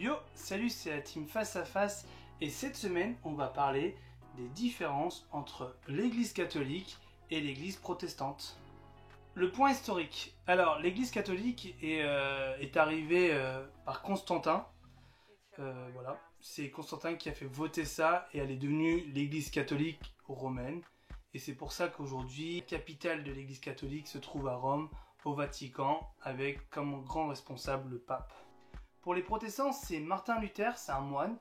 Yo, salut, c'est la team Face à Face et cette semaine, on va parler des différences entre l'église catholique et l'église protestante. Le point historique. Alors, l'église catholique est arrivée par Constantin. Voilà, c'est Constantin qui a fait voter ça et elle est devenue l'église catholique romaine. Et c'est pour ça qu'aujourd'hui, la capitale de l'église catholique se trouve à Rome, au Vatican, avec comme grand responsable le pape. Pour les protestants, c'est Martin Luther, c'est un moine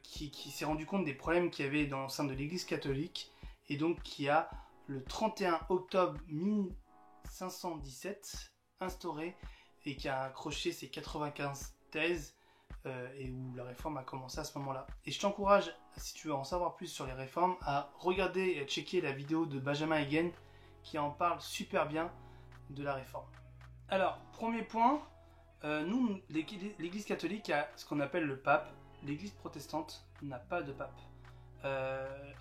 qui s'est rendu compte des problèmes qu'il y avait dans le sein de l'église catholique et donc qui a, le 31 octobre 1517, instauré et qui a accroché ses 95 thèses et où la réforme a commencé à ce moment-là. Et je t'encourage, si tu veux en savoir plus sur les réformes, à regarder et à checker la vidéo de Benjamin Hagen qui en parle super bien de la réforme. Alors, premier point, nous, l'église catholique a ce qu'on appelle le pape. L'église protestante n'a pas de pape.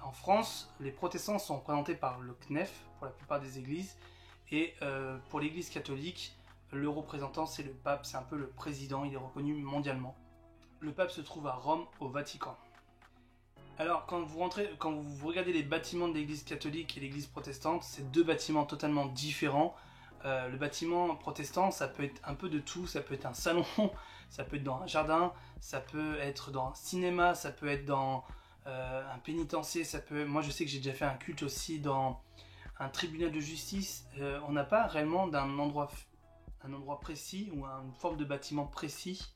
En France, les protestants sont représentés par le CNEF pour la plupart des églises. Et pour l'église catholique, le représentant c'est le pape, c'est un peu le président, il est reconnu mondialement. Le pape se trouve à Rome, au Vatican. Alors quand vous regardez les bâtiments de l'église catholique et l'église protestante, c'est deux bâtiments totalement différents. Le bâtiment protestant, ça peut être un peu de tout, ça peut être un salon, ça peut être dans un jardin, ça peut être dans un cinéma, ça peut être dans un pénitencier, moi je sais que j'ai déjà fait un culte aussi dans un tribunal de justice. On n'a pas réellement un endroit précis ou une forme de bâtiment précis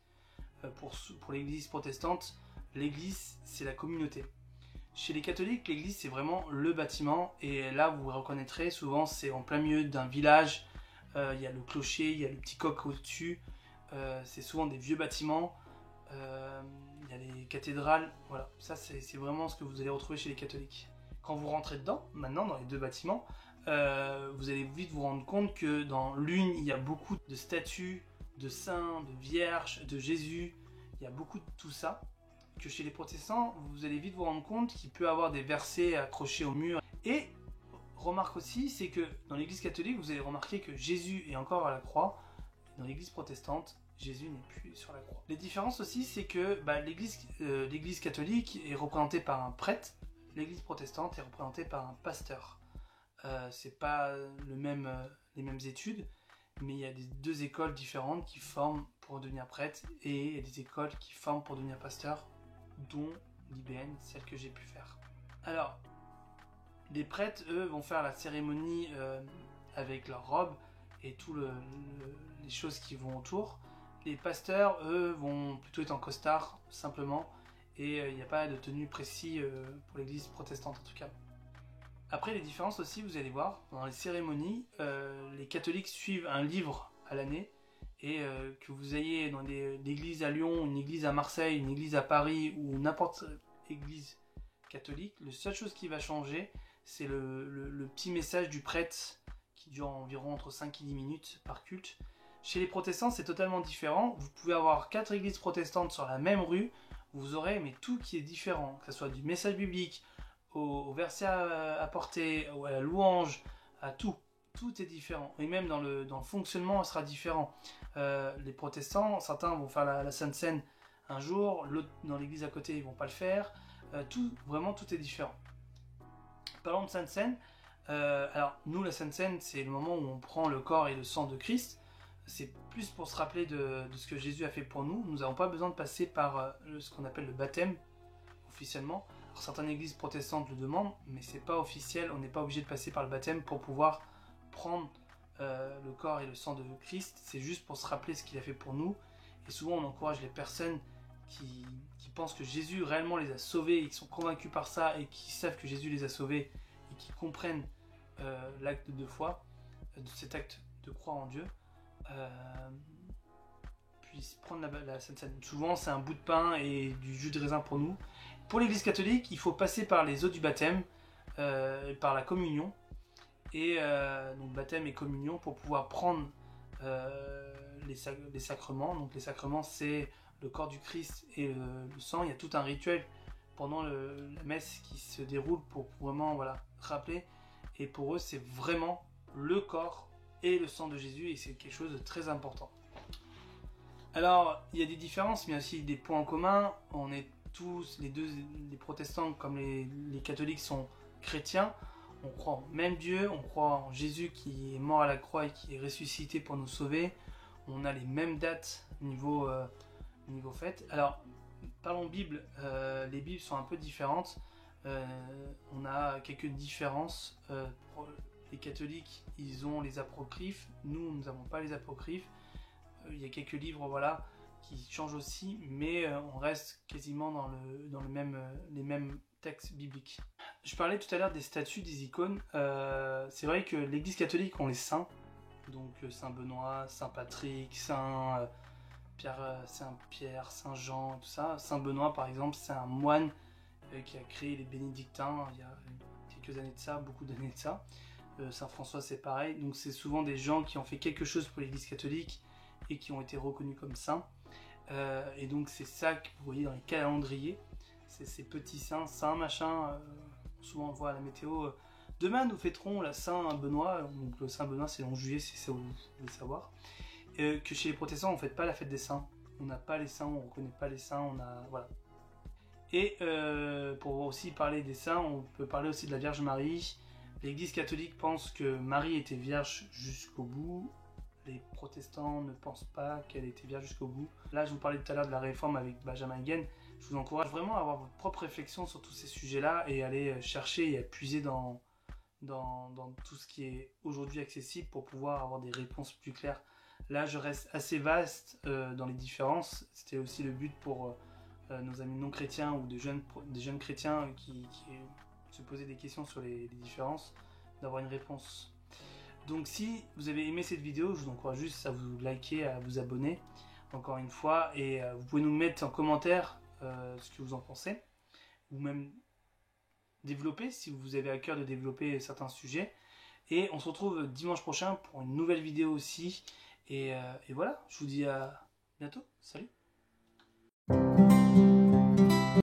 pour l'église protestante. L'église, c'est la communauté. Chez les catholiques, l'église c'est vraiment le bâtiment et là vous reconnaîtrez souvent c'est en plein milieu d'un village, il y a le clocher, il y a le petit coq au-dessus, c'est souvent des vieux bâtiments, il y a les cathédrales, voilà, ça c'est vraiment ce que vous allez retrouver chez les catholiques. Quand vous rentrez dedans, maintenant dans les deux bâtiments, vous allez vite vous rendre compte que dans l'une il y a beaucoup de statues, de saints, de vierges, de Jésus, il y a beaucoup de tout ça. Que chez les protestants, vous allez vite vous rendre compte qu'il peut y avoir des versets accrochés au mur. Et remarque aussi, c'est que dans l'église catholique, vous allez remarquer que Jésus est encore à la croix. Dans l'église protestante, Jésus n'est plus sur la croix. Les différences aussi, c'est que l'église catholique est représentée par un prêtre, l'église protestante est représentée par un pasteur. C'est pas les mêmes études, mais il y a deux écoles différentes qui forment pour devenir prêtre et il y a des écoles qui forment pour devenir pasteur, dont l'IBN, celle que j'ai pu faire. Alors, les prêtres, eux, vont faire la cérémonie avec leur robe et toutes les choses qui vont autour. Les pasteurs, eux, vont plutôt être en costard, simplement, et il n'y a pas de tenue précise pour l'église protestante en tout cas. Après, les différences aussi, vous allez voir, dans les cérémonies, les catholiques suivent un livre à l'année, et que vous ayez dans l'église à Lyon, une église à Marseille, une église à Paris ou n'importe quelle église catholique, la seule chose qui va changer, c'est le petit message du prêtre qui dure environ entre 5 et 10 minutes par culte. Chez les protestants, c'est totalement différent. Vous pouvez avoir 4 églises protestantes sur la même rue, vous aurez mais tout qui est différent, que ce soit du message biblique, au verset à porter, à la louange, à tout. Tout est différent. Et même dans le fonctionnement, ça sera différent. Les protestants, certains vont faire la Sainte Seine un jour, l'autre dans l'église à côté, ils vont pas le faire. Vraiment, tout est différent. Parlons de Sainte Seine. Alors, nous, la Sainte Seine, c'est le moment où on prend le corps et le sang de Christ. C'est plus pour se rappeler de ce que Jésus a fait pour nous. Nous n'avons pas besoin de passer par ce qu'on appelle le baptême, officiellement. Alors, certaines églises protestantes le demandent, mais c'est pas officiel. On n'est pas obligé de passer par le baptême pour pouvoir prendre le corps et le sang de Christ. C'est juste pour se rappeler ce qu'il a fait pour nous. Et souvent, on encourage les personnes qui pensent que Jésus réellement les a sauvés et qui sont convaincus par ça et qui savent que Jésus les a sauvés et qui comprennent l'acte de foi, de cet acte de croire en Dieu, puissent prendre la Sainte Seine. Souvent, c'est un bout de pain et du jus de raisin pour nous. Pour l'église catholique, il faut passer par les eaux du baptême, par la communion, et donc baptême et communion pour pouvoir prendre les sacrements. Donc les sacrements, c'est le corps du Christ et le sang. Il y a tout un rituel pendant la messe qui se déroule pour vraiment rappeler. Et pour eux, c'est vraiment le corps et le sang de Jésus et c'est quelque chose de très important. Alors, il y a des différences, mais il y a aussi des points en commun. On est tous, les protestants comme les catholiques sont chrétiens. On croit en même Dieu, on croit en Jésus qui est mort à la croix et qui est ressuscité pour nous sauver. On a les mêmes dates niveau fête. Alors, parlons Bible. Les Bibles sont un peu différentes. On a quelques différences. Pour les catholiques, ils ont les apocryphes. Nous n'avons pas les apocryphes. Il y a quelques livres, voilà, qui changent aussi, mais on reste quasiment dans les mêmes textes bibliques. Je parlais tout à l'heure des statues, des icônes. C'est vrai que l'Église catholique ont les saints, donc Saint Benoît, Saint Patrick, Saint Pierre, Saint Jean, tout ça. Saint Benoît, par exemple, c'est un moine qui a créé les bénédictins il y a quelques années de ça, beaucoup d'années de ça. Saint François, c'est pareil. Donc c'est souvent des gens qui ont fait quelque chose pour l'Église catholique et qui ont été reconnus comme saints. Et donc c'est ça que vous voyez dans les calendriers. C'est ces petits saints machin. Souvent on voit à la météo. Demain nous fêterons la Saint Benoît. Donc le Saint Benoît c'est le 11 juillet si ça vous voulez savoir. Que chez les protestants on ne fête pas la fête des saints. On n'a pas les saints, on ne reconnaît pas les saints. Voilà. Et pour aussi parler des saints, on peut parler aussi de la Vierge Marie. L'Église catholique pense que Marie était vierge jusqu'au bout. Les protestants ne pensent pas qu'elle était vierge jusqu'au bout. Là, je vous parlais tout à l'heure de la réforme avec Benjamin Hagen. Je vous encourage vraiment à avoir votre propre réflexion sur tous ces sujets-là et aller chercher et à puiser dans tout ce qui est aujourd'hui accessible pour pouvoir avoir des réponses plus claires. Là, je reste assez vaste dans les différences. C'était aussi le but pour nos amis non chrétiens ou des jeunes chrétiens qui se posaient des questions sur les différences, d'avoir une réponse. Donc si vous avez aimé cette vidéo, je vous encourage juste à vous liker, à vous abonner, encore une fois, et vous pouvez nous mettre en commentaire ce que vous en pensez, ou même développer, si vous avez à cœur de développer certains sujets. Et on se retrouve dimanche prochain pour une nouvelle vidéo aussi, et voilà, je vous dis à bientôt, salut.